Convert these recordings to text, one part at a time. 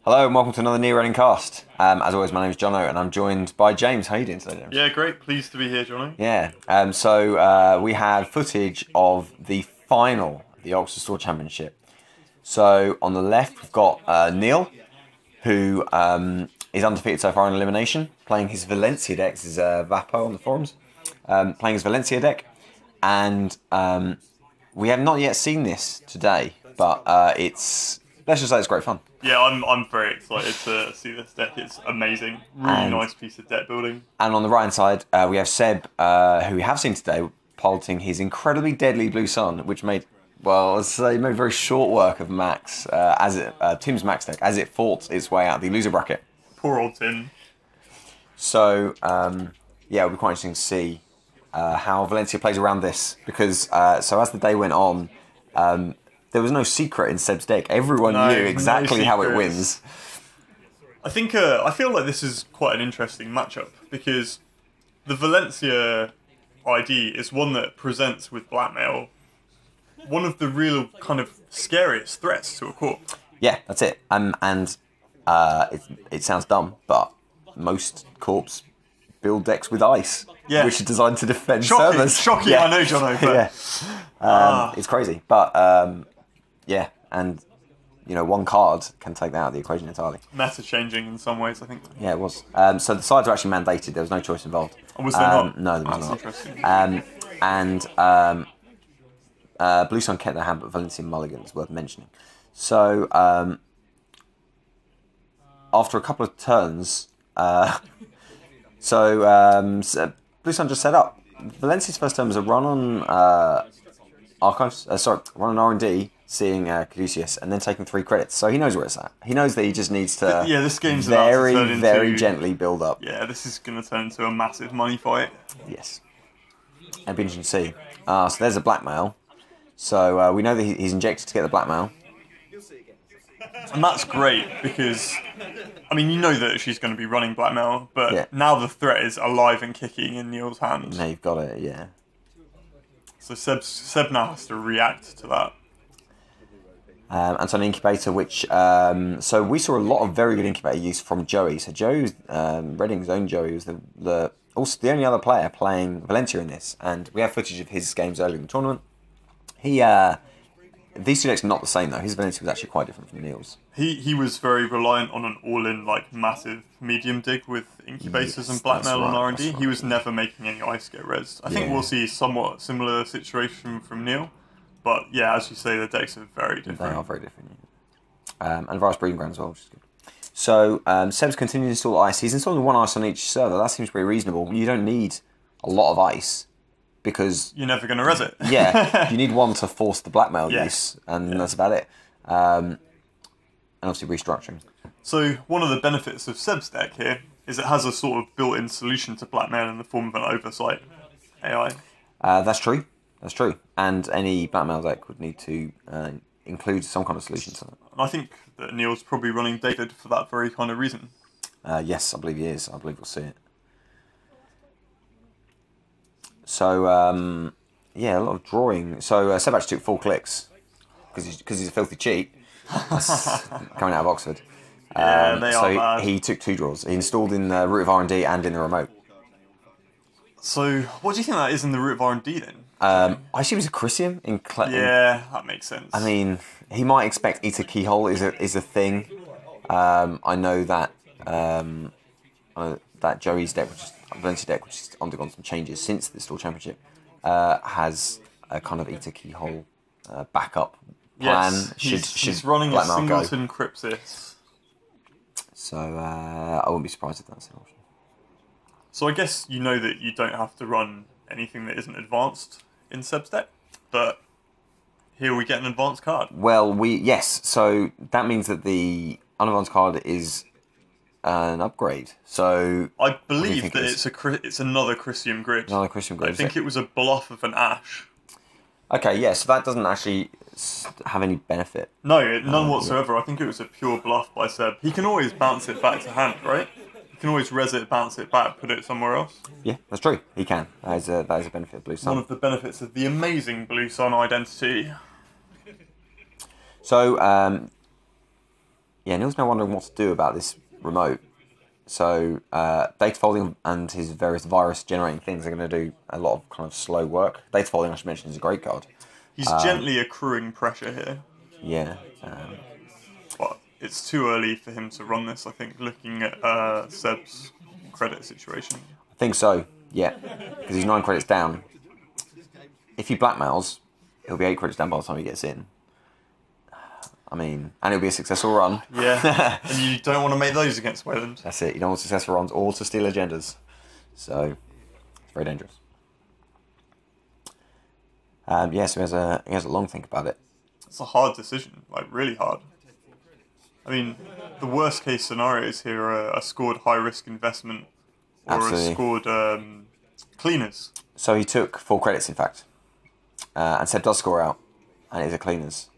Hello and welcome to another Near Running Cast. As always, my name is Johno and I'm joined by James. How are you doing today, James? Yeah, great. Pleased to be here, Johnny. Yeah. We have footage of the final of the Oxford Store Championship. So on the left we've got Neil, who is undefeated so far in Elimination, playing his Valencia deck. This is Vapo on the forums, playing his Valencia deck, and we have not yet seen this today, but let's just say it's great fun. Yeah, I'm very excited to see this deck. It's amazing. Really nice piece of deck building. And on the right hand side, we have Seb, who we have seen today, piloting his incredibly deadly Blue Sun, which made, well, let's say, made very short work of Max, Tim's Max deck, as it fought its way out of the loser bracket. Poor old Tim. So, yeah, it'll be quite interesting to see how Valencia plays around this, because, so as the day went on, there was no secret in Seb's deck. Everyone knew exactly how it wins. I feel like this is quite an interesting matchup, because the Valencia ID is one that presents with blackmail one of the real kind of scariest threats to a corp. Yeah, that's it. It sounds dumb, but most corps build decks with ice, which are designed to defend servers. Shocking, yeah. I know, Jono. But it's crazy, but yeah, and you know, one card can take that out of the equation entirely. Meta changing in some ways, I think. Yeah, it was. So the sides are actually mandated. There was no choice involved. Oh, was there not? No, there was not. Interesting. Blue Sun kept their hand, but Valencia mulligans worth mentioning. So after a couple of turns, Blue Sun just set up. Valencia's first turn was a run on Archives. Run on R&D, seeing Caduceus, and then taking 3 credits. So he knows where it's at. He knows that he just needs to this game's very gently build up. Yeah, this is going to turn into a massive money fight. Yes. And be interesting to see. So there's a blackmail. So we know that he's injected to get the blackmail. And that's great, because, I mean, you know that she's going to be running blackmail, but now the threat is alive and kicking in Neil's hand. Now you've got it, yeah. So Seb now has to react to that. And so an incubator, which so we saw a lot of very good incubator use from Joey. So Joey, Reading's own Joey, was also the only other player playing Valencia in this, and we have footage of his games earlier in the tournament. These two decks are not the same though. His Valencia was actually quite different from Neil's. He was very reliant on an all-in like massive medium dig with incubators and blackmail on R&D. He was never making any ice get res. I think we'll see somewhat similar situation from Neil, but yeah, as you say, the decks are very different. They are very different. Yeah. And Virus Breeding Ground as well, which is good. So Seb's continuing to install ice. He's installing 1 ice on each server. That seems pretty reasonable. You don't need a lot of ice, because you're never going to res it. Yeah, you need 1 to force the blackmail use, and that's about it. And obviously restructuring. So one of the benefits of Seb's deck here is it has a sort of built-in solution to blackmail in the form of an oversight AI. That's true. That's true. And any blackmail deck would need to include some kind of solution to it. And I think that Neil's probably running David for that very kind of reason. Yes, I believe he is. I believe we'll see it. So, yeah, a lot of drawing. So, Seb actually took 4 clicks because he's a filthy cheat. Coming out of Oxford. Yeah, they are bad. He took 2 draws. He installed in the root of R&D and in the remote. So, what do you think that is in the root of R&D then? I assume it's a Chrysium. Yeah, that makes sense. I mean, he might expect Eater Keyhole is a thing. I know that that Joey's deck, Valencia deck, which has undergone some changes since the Store Championship, has a kind of Eater Keyhole backup plan. Yes, he's running a singleton Crypsis. So I wouldn't be surprised if that's an option. So I guess you know that you don't have to run anything that isn't advanced in Seb's deck, but here we get an advanced card. Well, yes, so that means that the unadvanced card is an upgrade. So I believe that it's another Chrysium grid. Another Chrysium grid. I think it was a bluff of an Ash. Okay, yeah, so that doesn't actually have any benefit. No, none whatsoever. Yeah. I think it was a pure bluff by Seb. He can always bounce it back to hand, right? He can always res it, bounce it back, put it somewhere else. Yeah, that's true. He can. That is a benefit of Blue Sun. One of the benefits of the amazing Blue Sun identity. So, yeah, Neil's now wondering what to do about this remote. So data folding and his various virus generating things are going to do a lot of kind of slow work. Data folding, I should mention, is a great card. He's gently accruing pressure here. Yeah. But it's too early for him to run this, I think, looking at Seb's credit situation. I think so, yeah. Because he's 9 credits down. If he blackmails, he'll be 8 credits down by the time he gets in. I mean, and it'll be a successful run. Yeah, and you don't want to make those against Wayland. That's it. You don't want successful runs or to steal agendas. So, it's very dangerous. Yeah, so he has a long think about it. It's a hard decision, like really hard. I mean, the worst case scenarios here are a scored high risk investment or Absolutely. a scored cleaners. So he took 4 credits, in fact. And Seb does score out, and it is a cleaners.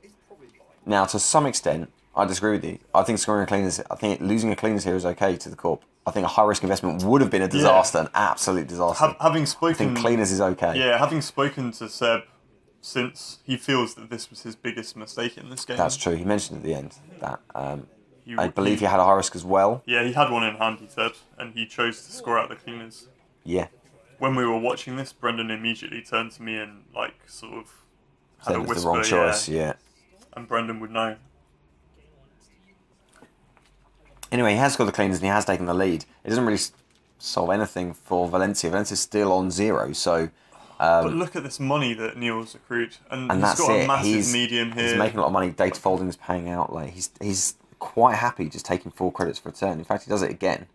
Now, to some extent, I disagree with you. I think scoring a cleaners, I think losing a cleaners here is okay to the corp. I think a high risk investment would have been a disaster, an absolute disaster. Having spoken, I think cleaners is okay. Yeah, having spoken to Seb since, he feels that this was his biggest mistake in this game. That's true. He mentioned at the end that I believe he had a high risk as well. Yeah, he had one in hand, he said, and he chose to score out the cleaners. Yeah. When we were watching this, Brendan immediately turned to me and like sort of had Said a it was whisper. the wrong choice, yeah. And Brendan would know. Anyway, he has got the cleaners and he has taken the lead. It doesn't really solve anything for Valencia. Valencia's still on 0, so... but look at this money that Neil's accrued. And he's that's got it. a massive medium here. He's making a lot of money. Data folding is paying out. Like he's quite happy just taking 4 credits for a turn. In fact, he does it again.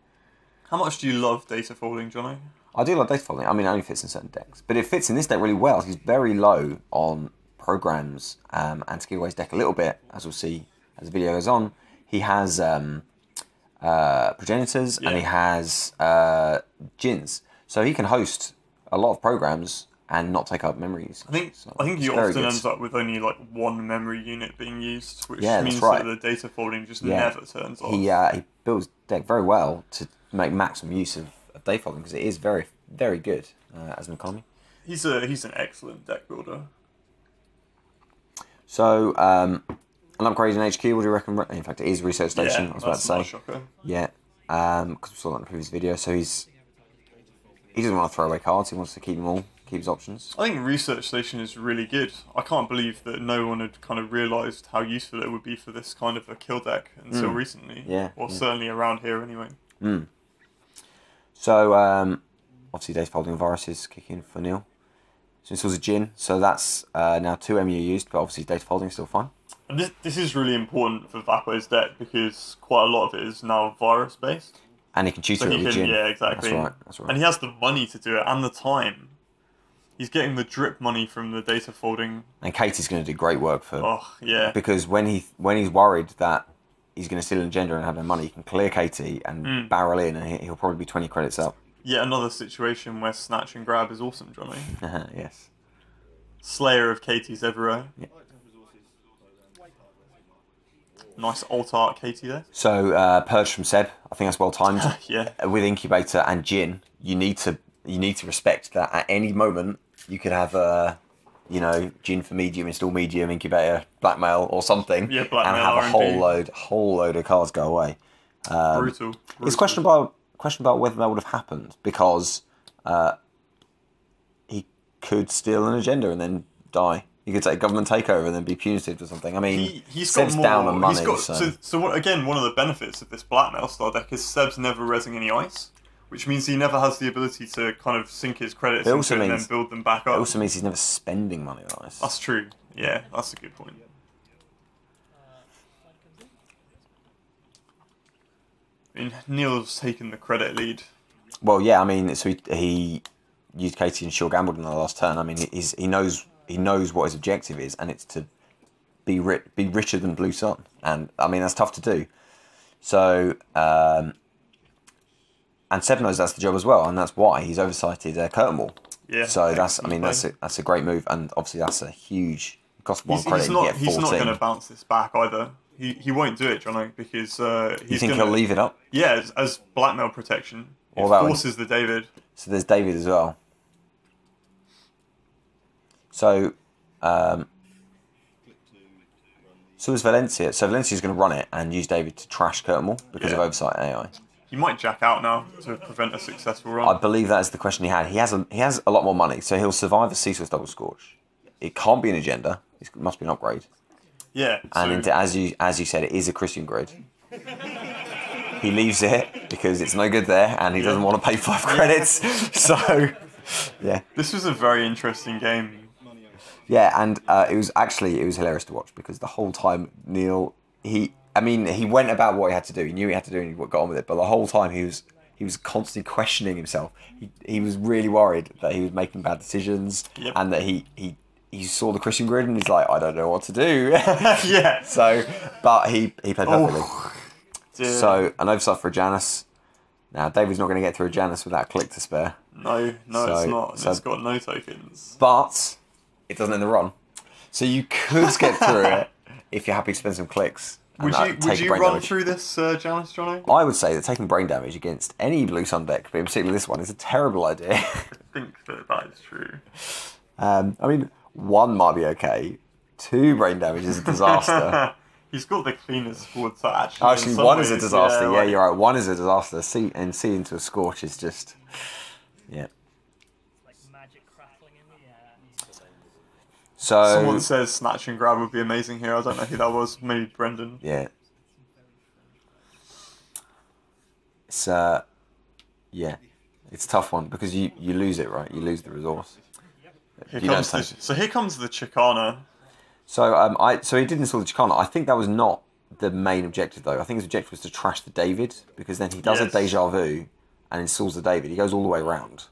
How much do you love data folding, Jono? I do like data folding. I mean, it only fits in certain decks. But it fits in this deck really well. He's very low on programs and to give away his deck a little bit, as we'll see as the video goes on. He has progenitors and he has gins. So he can host a lot of programs and not take up memories. I think he often ends up with only like 1 memory unit being used, which means that the data folding just never turns off. He builds deck very well to make maximum use of data folding because it is very, very good as an economy. He's an excellent deck builder. So an upgrade in HQ, what do you reckon? In fact, it is Research Station, I was about to say. Shocker. Yeah, because we saw that in the previous video. So he doesn't want to throw away cards. He wants to keep them all, keep his options. I think Research Station is really good. I can't believe that no one had kind of realised how useful it would be for this kind of a kill deck until recently. Yeah. Or certainly around here anyway. So obviously data folding and viruses kick in for Neil. So this was a Jin, so that's now 2 MU used, but obviously data folding is still fine. And this is really important for Vapo's deck because quite a lot of it is now virus based. And he can tutor it with Jin. Yeah, exactly. That's right. And he has the money to do it and the time. He's getting the drip money from the data folding. And Katie's going to do great work for. Oh yeah. Because when he's worried that he's going to steal an agenda and have no money, he can clear Katie and barrel in, and he'll probably be 20 credits up. Yet another situation where snatch and grab is awesome, Johnny. Yes. Slayer of Katie's everywhere. Yeah. Nice alt art Katie there. So purge from Seb. I think that's well timed. Yeah. With Incubator and Jin, you need to respect that at any moment you could have Jin for medium, install medium, Incubator, blackmail or something, yeah, blackmail, and have R&D. a whole load of cards go away. Brutal. It's questionable about whether that would have happened because he could steal an agenda and then die. He could take government takeover and then be punitive or something. I mean, he's Seb's got more, down on money. So again, one of the benefits of this blackmail style deck is Seb's never resing any ice, which means he never has the ability to kind of sink his credits into it and then build them back up. It also means he's never spending money on ice. That's true. Yeah, that's a good point. I mean, Neil's taken the credit lead. Well, yeah, I mean, so he used Katie and sure gambled in the last turn. I mean, he knows what his objective is, and it's to be richer than Blue Sun, and I mean that's tough to do. So, and Seb knows that's the job as well, and that's why he's oversighted Curtain Wall. Yeah. So that's a great move, and obviously that's a huge cost 1 credit. He's not going to bounce this back either. He won't do it, Jono, because you think he'll leave it up? Yeah, as blackmail protection. It forces the David. So there's David as well. So So is Valencia. So Valencia's going to run it and use David to trash Kurtmall because of oversight AI. He might jack out now to prevent a successful run. I believe that is the question he had. He has a lot more money, so he'll survive a ceaseless double scorch. It can't be an agenda. It must be an upgrade. Yeah. And as you said, it is a Christian grid. He leaves it because it's no good there, and he doesn't want to pay 5 credits. So, yeah. This was a very interesting game. Yeah, and it was hilarious to watch because the whole time Neil, he went about what he had to do. He knew he had to do, and he got on with it. But the whole time he was constantly questioning himself. He was really worried that he was making bad decisions, and that he saw the Christian grid and he's like, I don't know what to do. Yeah. So, but he played perfectly. Dear. So an oversight for Janus. Now David's not going to get through Janus without a click to spare. No, it's not. It's got no tokens. But it doesn't end the run. So you could get through it if you're happy to spend some clicks. Would you run through this, Janus, Jono? I would say that taking brain damage against any blue sun deck, but in particular this one, is a terrible idea. I think that is true. I mean, 1 might be okay. 2 brain damage is a disaster. He's got the cleanest forward to actually. 1 is a disaster. Yeah, you're right. 1 is a disaster. C into a scorch is just, yeah. So someone says snatch and grab would be amazing here. I don't know who that was. Maybe Brendan. Yeah. It's it's a tough one because you lose it, right? You lose the resource. So here comes the Chicana. So he did install the Chicana. I think that was not the main objective though. I think his objective was to trash the David because then he does a deja vu and installs the David. He goes all the way around.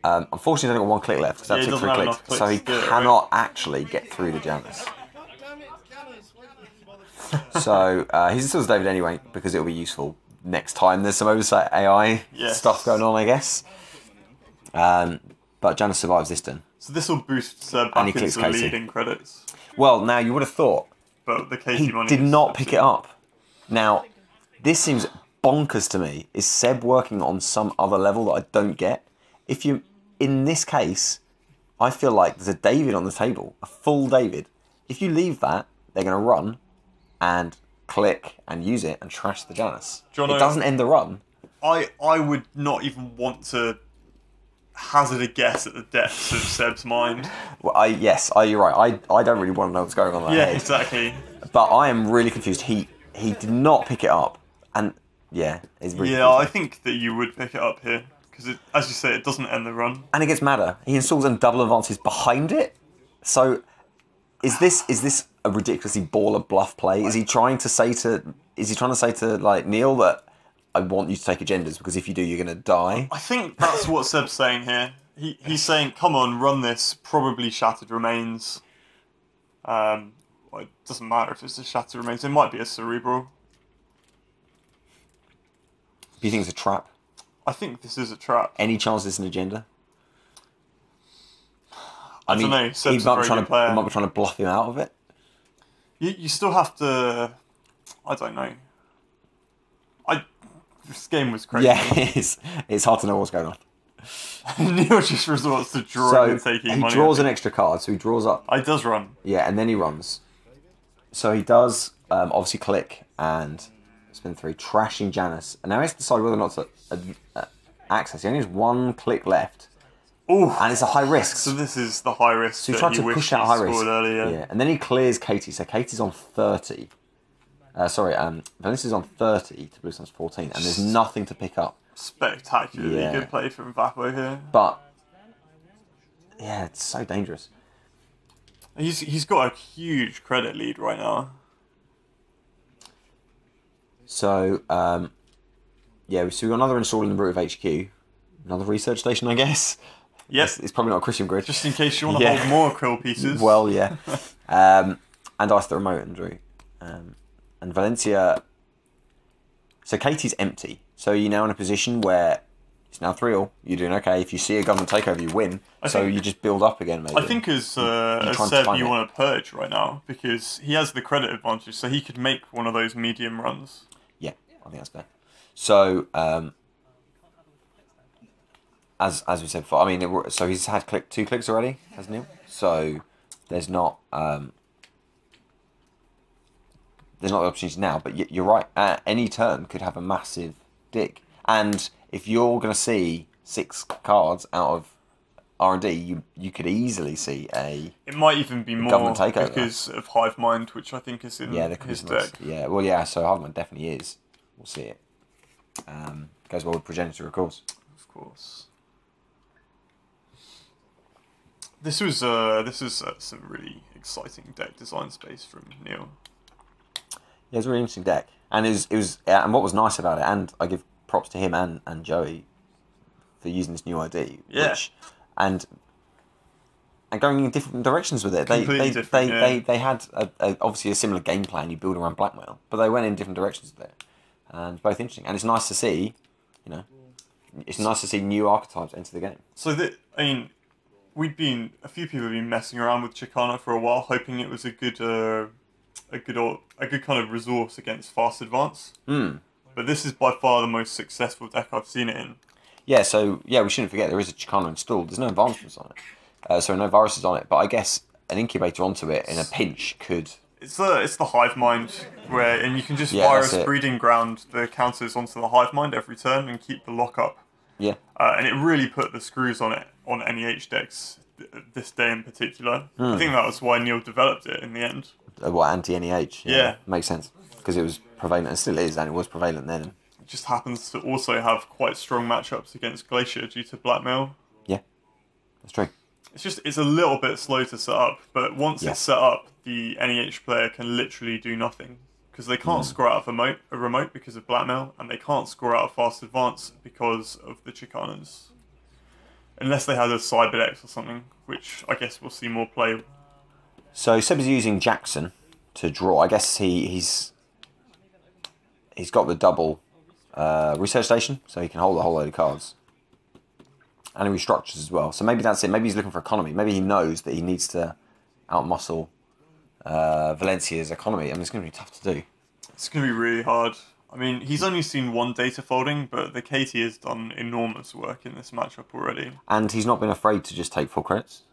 Unfortunately, he's only got 1 click left because that took 3 clicks. So he cannot actually get through the Janus. So he's installs David anyway because it'll be useful next time. There's some oversight AI stuff going on, I guess. But Janus survives this turn. So this will boost back into the lead in credits. Well, now you would have thought but the Katie he money did not pick it up. Now, this seems bonkers to me. Is Seb working on some other level that I don't get? If you, in this case, I feel like there's a David on the table, a full David. If you leave that, they're going to run and click and use it and trash the Janus. Jono, it doesn't end the run. I would not even want to hazard a guess at the depths of Seb's mind. Well, you're right. I don't really want to know what's going on there. Yeah, exactly. But I am really confused. He did not pick it up, and it's really confusing. I think that you would pick it up here because, as you say, it doesn't end the run. And it gets madder. He installs and double advances behind it. So, is this a ridiculously baller bluff play? Is he trying to say to like Neil that I want you to take agendas because if you do, you're going to die? I think that's what Seb's saying here. He's saying, come on, run this, probably Shattered Remains. It doesn't matter if it's a Shattered Remains. It might be a Cerebral. Do you think it's a trap? I think this is a trap. Any chance it's an agenda? I don't know. Seb's a very good player. He might be trying to bluff him out of it. You still have to... I don't know. This game was crazy. Yeah, it's hard to know what's going on. Neil just resorts to drawing and taking money. He draws an extra card, so he draws up. He does run. Yeah, and then he runs. So he does obviously click and spin 3, trashing Janus. And now he has to decide whether or not to access. He only has 1 click left. Ooh. And it's a high risk. So this is the high risk. So he tried to push out high risk. Earlier. Yeah, and then he clears Katie. So Katie's on 30. Valencia's on 30 to Blue Sun's 14, and there's nothing to pick up. Spectacularly good play from Vapo here. But, yeah, it's so dangerous. He's got a huge credit lead right now. So, so we've got another install in the root of HQ. Another research station, I guess. Yes. It's probably not a Christian grid. Just in case you want to hold more krill pieces. Well, yeah. And ice the remote and Drew. And Valencia... So Katie's empty. So you're now in a position where it's now 3-3. You're doing okay. If you see a government takeover, you win. You just build up again, maybe. I think as Seb, you want to purge right now because he has the credit advantage, so he could make one of those medium runs. Yeah, I think that's fair. So, as we said before, I mean, so he's had 2 clicks already, hasn't he? So there's not... there's not the opportunity now. But you're right. Any turn could have a massive dig, and if you're going to see 6 cards out of R&D, you could easily see a. It might even be more government takeover because of Hive Mind, which I think is in his deck. Yeah, well, yeah. So Hive Mind definitely is. We'll see it. Goes well with Progenitor, of course. Of course. This was some really exciting deck design space from Neil. Yeah, it was a really interesting deck, and it was and what was nice about it, and I give props to him and Joey for using this new ID. Yeah. And going in different directions with it. They had obviously a similar game plan. You build around blackmail, but they went in different directions with it, and both interesting. And it's nice to see, it's nice to see new archetypes enter the game. So a few people have been messing around with Chicana for a while, hoping it was a good kind of resource against fast advance. But this is by far the most successful deck I've seen it in. Yeah, so we shouldn't forget there is a Chicana installed. There's no advancements on it, so no viruses on it. But I guess an incubator onto it in a pinch could. It's the Hive Mind and you can just virus breeding ground the counters onto the Hive Mind every turn and keep the lock up. Yeah. And it really put the screws on it on NEH decks this day in particular. I think that was why Neil developed it in the end. Anti-NEH? Yeah. Makes sense. Because it was prevalent, and still is, and it was prevalent then. It just happens to also have quite strong matchups against Glacier due to blackmail. Yeah, that's true. It's a little bit slow to set up, but once it's set up, the NEH player can literally do nothing. Because they can't score out of a remote because of blackmail, and they can't score out of fast advance because of the Chicanas. Unless they had a Cyberdex or something, which I guess we'll see more play. So Seb is using Jackson to draw. I guess he's got the double research station, so he can hold a whole load of cards. And he restructures as well. So maybe that's it. Maybe he's looking for economy. Maybe he knows that he needs to outmuscle Valencia's economy. I mean, it's going to be tough to do. It's going to be really hard. I mean, he's only seen one data folding, but the KT has done enormous work in this matchup already. And he's not been afraid to just take full credits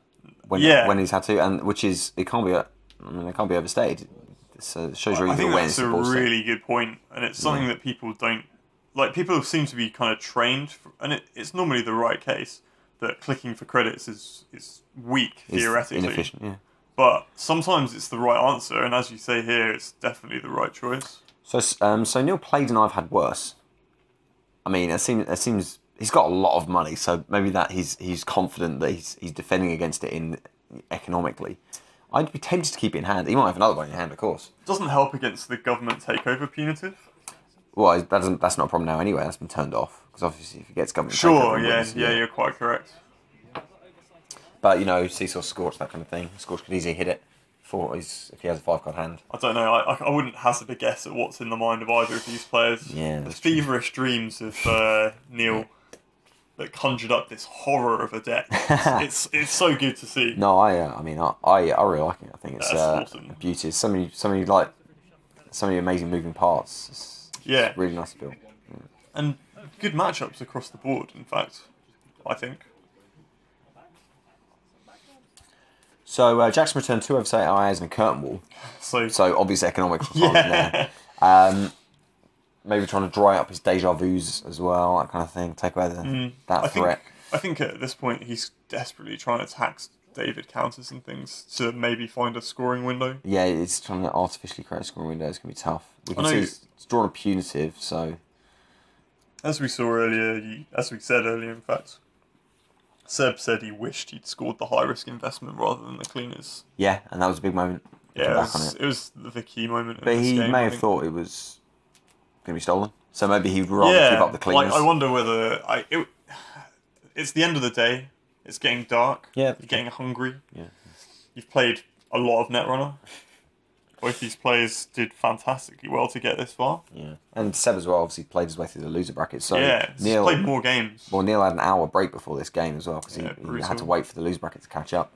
when he's had to, and which is it can't be overstated. So it shows really I think that's a really really good point, and it's something that people don't like. People seem to be kind of trained, and it's normally the right case that clicking for credits is weak theoretically, inefficient. Yeah. But sometimes it's the right answer, and as you say here, it's definitely the right choice. So Neil played and I've had worse. I mean, it seems he's got a lot of money, so maybe that he's confident that he's defending against it economically. I'd be tempted to keep it in hand. He might have another one in hand, of course. Doesn't help against the government takeover punitive. Well, that's not a problem now anyway. That's been turned off because obviously if he gets government takeover, you're quite correct. But Seesaw Scorch, that kind of thing. Scorch could easily hit it if he has a 5-card hand. I don't know. I wouldn't hazard a guess at what's in the mind of either of these players. Yeah, the feverish dreams of Neil that conjured up this horror of a deck. It's so good to see. No, I really like it. I think it's awesome. Beauty. So many amazing moving parts. It's really nice to build. Yeah. And good matchups across the board. In fact, I think. So Jackson returned 2 Overstate IAs and a curtain wall. So obvious economic there. Maybe trying to dry up his deja vus as well, that kind of thing. Take away that threat. I think at this point he's desperately trying to tax David counters and things to maybe find a scoring window. Yeah, it's trying to artificially create a scoring window. It's going to be tough. We can see it's drawn a punitive, so... As we said earlier, in fact... Seb said he wished he'd scored the high-risk investment rather than the cleaners. Yeah, and that was a big moment. Yeah, it was the key moment. But he may have thought it was going to be stolen. So maybe he'd rather give up the cleaners. I wonder whether... it's the end of the day. It's getting dark. Yeah. You're getting hungry. Yeah. You've played a lot of Netrunner. Both these players did fantastically well to get this far. Yeah, and Seb as well obviously played his way through the loser bracket. So Neil played more games. Well, Neil had an hour break before this game as well because he had to wait for the loser bracket to catch up.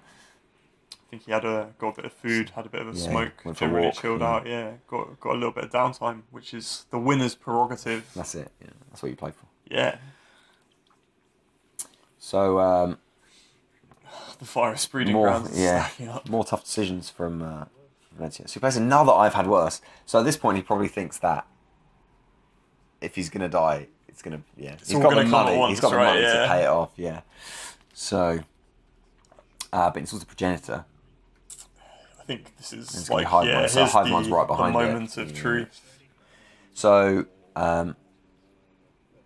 I think he got a bit of food, had a bit of a smoke, generally chilled out. Yeah, got a little bit of downtime, which is the winner's prerogative. That's it. Yeah, that's what you play for. Yeah. So the virus breeding grounds. Yeah, more tough decisions from Valencia. So he plays another I've had worse. So at this point, he probably thinks that if he's going to die, it's going to, he's got the money. He's got the money to pay it off, So, but it's also Progenitor. I think this is here's like, here's right behind the moment of truth. So, so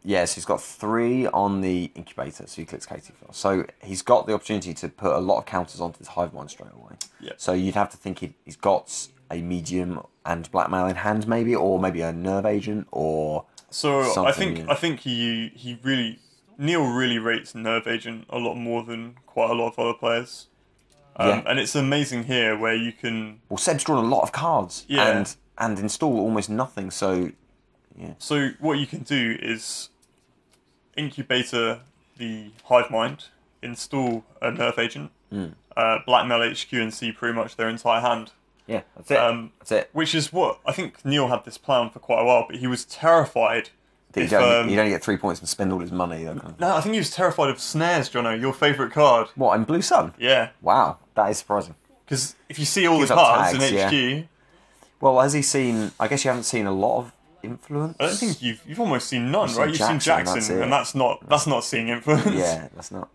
he's got 3 on the incubator, so he clicks Katie first. So he's got the opportunity to put a lot of counters onto this hive mind straight away. Yeah. So you'd have to think he's got a medium and blackmail in hand, maybe, or maybe a nerve agent, or I think Neil really rates nerve agent a lot more than quite a lot of other players. And it's amazing here where you can. Well, Seb's drawn a lot of cards, and install almost nothing. So, So what you can do is incubator the hive mind, install a nerve agent, blackmail HQ, and see pretty much their entire hand. Yeah, that's it. That's it. Which is what I think Neil had this plan for quite a while, but he was terrified. He'd only get 3 points and spend all his money. No, I think he was terrified of snares, Johno, your favourite card. What, in Blue Sun? Yeah. Wow, that is surprising. Because if you see all the cards tags, in HQ... Well, has he seen... I guess you haven't seen a lot of influence? I don't think you've almost seen none, right? You've seen Jackson, and that's not seeing influence. Yeah, that's not.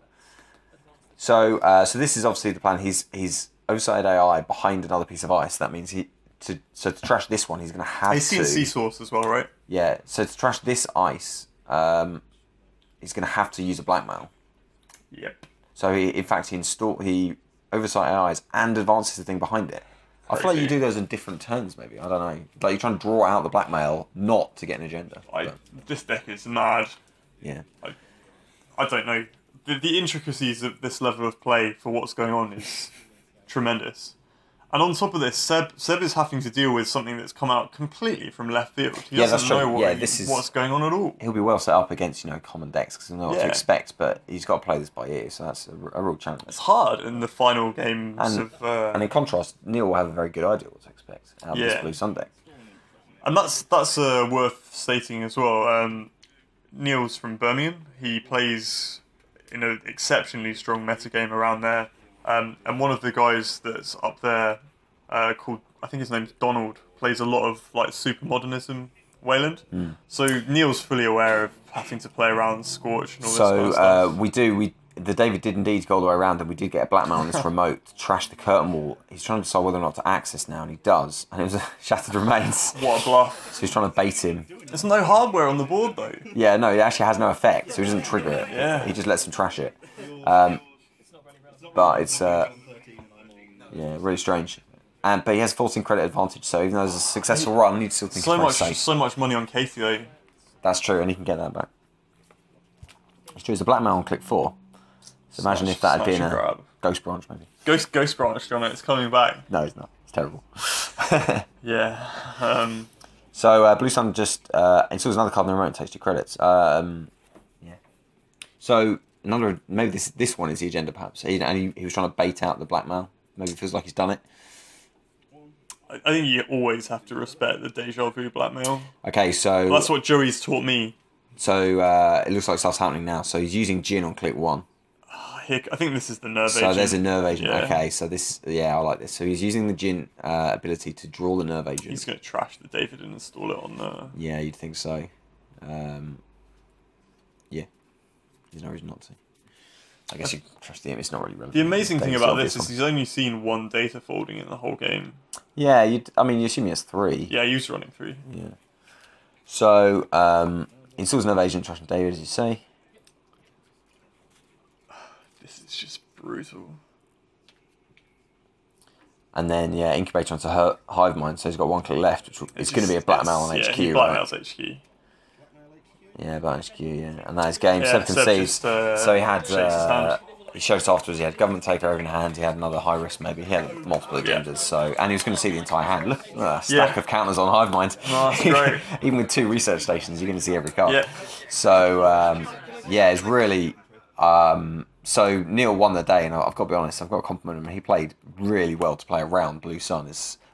So this is obviously the plan. He's oversighted AI behind another piece of ice. That means to trash this one, he's going to have He's seen Sea Source as well, right? Yeah, so to trash this ice, he's going to have to use a blackmail. Yep. So he oversight AIs and advances the thing behind it. I feel like you do those in different turns, maybe. I don't know. Like you're trying to draw out the blackmail, not to get an agenda. This deck is mad. Yeah. I don't know. The intricacies of this level of play for what's going on is tremendous. And on top of this, Seb is having to deal with something that's come out completely from left field. He doesn't know what's going on at all. He'll be well set up against common decks because he'll know what to expect, but he's got to play this by ear, so that's a real challenge. It's hard in the final games and in contrast, Neil will have a very good idea what to expect out of this Blue Sun deck. And that's worth stating as well. Neil's from Birmingham. He plays in an exceptionally strong metagame around there. And one of the guys that's up there, called, I think his name's Donald, plays a lot of like super modernism Wayland. So Neil's fully aware of having to play around Scorch and all this kind of stuff. The David did indeed go all the way around, and we did get a blackmail on this remote to trash the curtain wall. He's trying to decide whether or not to access now, and he does. And it was a Shattered Remains. What a bluff. So he's trying to bait him. There's no hardware on the board though. Yeah, no, it actually has no effect, so he doesn't trigger it. Yeah. He just lets him trash it. But it's really strange. But he has 14 credit advantage, so even though there's a successful run, you still think he's safe. So much money on Katie though. That's true, and he can get that back. It's true. It's a blackmail on click 4. So imagine if that had been a Ghost Branch, maybe. Ghost Branch, John. It's coming back. No, it's not. It's terrible. Yeah. So Blue Sun just installs another card in the remote and takes 2 credits. So maybe this one is the agenda, perhaps. He was trying to bait out the blackmail. Maybe it feels like he's done it. I think you always have to respect the deja vu blackmail. Okay, so that's what Joey's taught me. So it looks like stuff's happening now. So he's using Jin on click 1. I think this is the nerve agent. So there's a nerve agent. Yeah. Okay, so this, I like this. So he's using the Jin ability to draw the nerve agent. He's going to trash the David and install it on the... Yeah, you'd think so. Yeah, there's no reason not to. I guess you trust him. It's not really relevant. The amazing thing about this is he's only seen 1 data folding in the whole game. Yeah, you assume he has 3. Yeah, he was running 3. Yeah. So installs nerve agent, trashing David, as you say. This is just brutal. And then, incubator onto her hive mind, so he's got 1 click left, which is going to be a blackmail on HQ, he blackmails HQ. Yeah, blackmail HQ, and that is game. Seb conceives. So he had, he showed us afterwards, he had government takeover in hand, he had another high risk maybe, he had multiple agendas, and he was going to see the entire hand. Look at that stack of counters on hive mind. Oh, that's great. Even with 2 research stations, you're going to see every card. Yeah. So, it's really... so Neil won the day, and I've got to be honest, I've got to compliment him. He played really well to play around Blue Sun.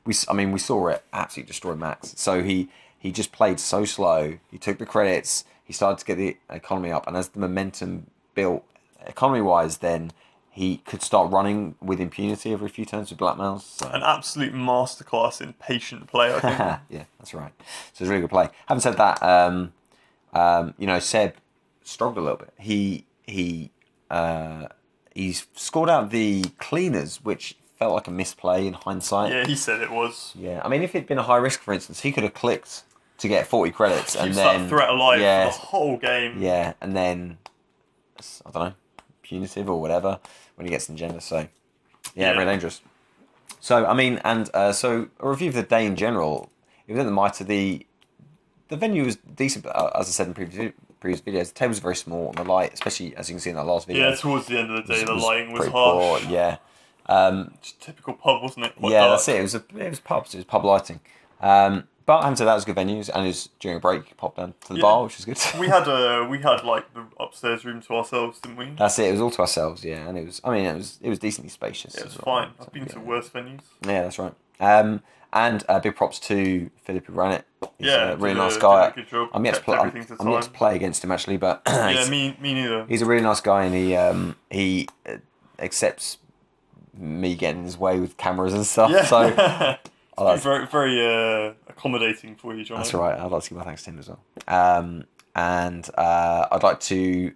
We saw it absolutely destroy Max. So he just played so slow. He took the credits. He started to get the economy up, and as the momentum built economy-wise, then he could start running with impunity every few turns with blackmails. So. An absolute masterclass in patient play, I think. Yeah, that's right. So it's a really good play. Having said that, you know, Seb struggled a little bit. He's scored out the cleaners, which felt like a misplay in hindsight. Yeah, he said it was. Yeah, I mean, if it'd been a high risk, for instance, he could have clicked to get 40 credits and Keeps then that threat alive yeah, for the whole game. Yeah, and then I don't know, punitive or whatever when he gets engender. So yeah, very dangerous. So I mean, and so a review of the day in general. It was at the Mitre. The venue was decent, but as I said in previous videos, the table was very small, and the light, especially as you can see in that last video. Yeah, towards the end of the day, the lighting was harsh. harsh. Yeah. Just typical pub, wasn't it? Quite dark. That's it. It was pubs. It was pub lighting. But having said that, it was good venues, and it was during a break, popped down to the bar, which was good. we had like the upstairs room to ourselves, didn't we? That's it. It was all to ourselves, yeah, and it was decently spacious. Yeah, it was fine. I've been to worse venues. Yeah, that's right. And big props to Philip who ran it. He's a really nice guy. Good job. I'm yet to play against him actually, but yeah, me neither. He's a really nice guy, and he accepts me getting in his way with cameras and stuff. Yeah. So. Very, very accommodating for you, John. That's right. I'd like to give my thanks to him as well. And I'd like to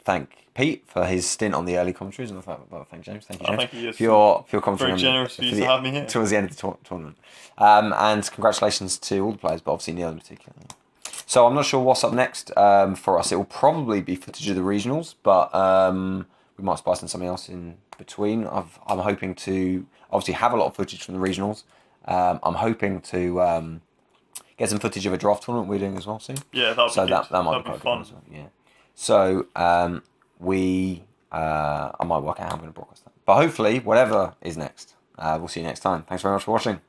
thank Pete for his stint on the early commentaries, and I'd like to thank James. Thank you, James, thank you, yes. for your commentary. Very generous for you to have me here towards the end of the tournament. And congratulations to all the players, but obviously Neil in particular. So I'm not sure what's up next for us. It will probably be footage of the regionals, but we might spice in something else in between. I'm hoping to obviously have a lot of footage from the regionals. I'm hoping to get some footage of a draft tournament we're doing as well soon. Yeah, that might be fun. As well. Yeah. So I might work out how I'm going to broadcast that. But hopefully, whatever is next, we'll see you next time. Thanks very much for watching.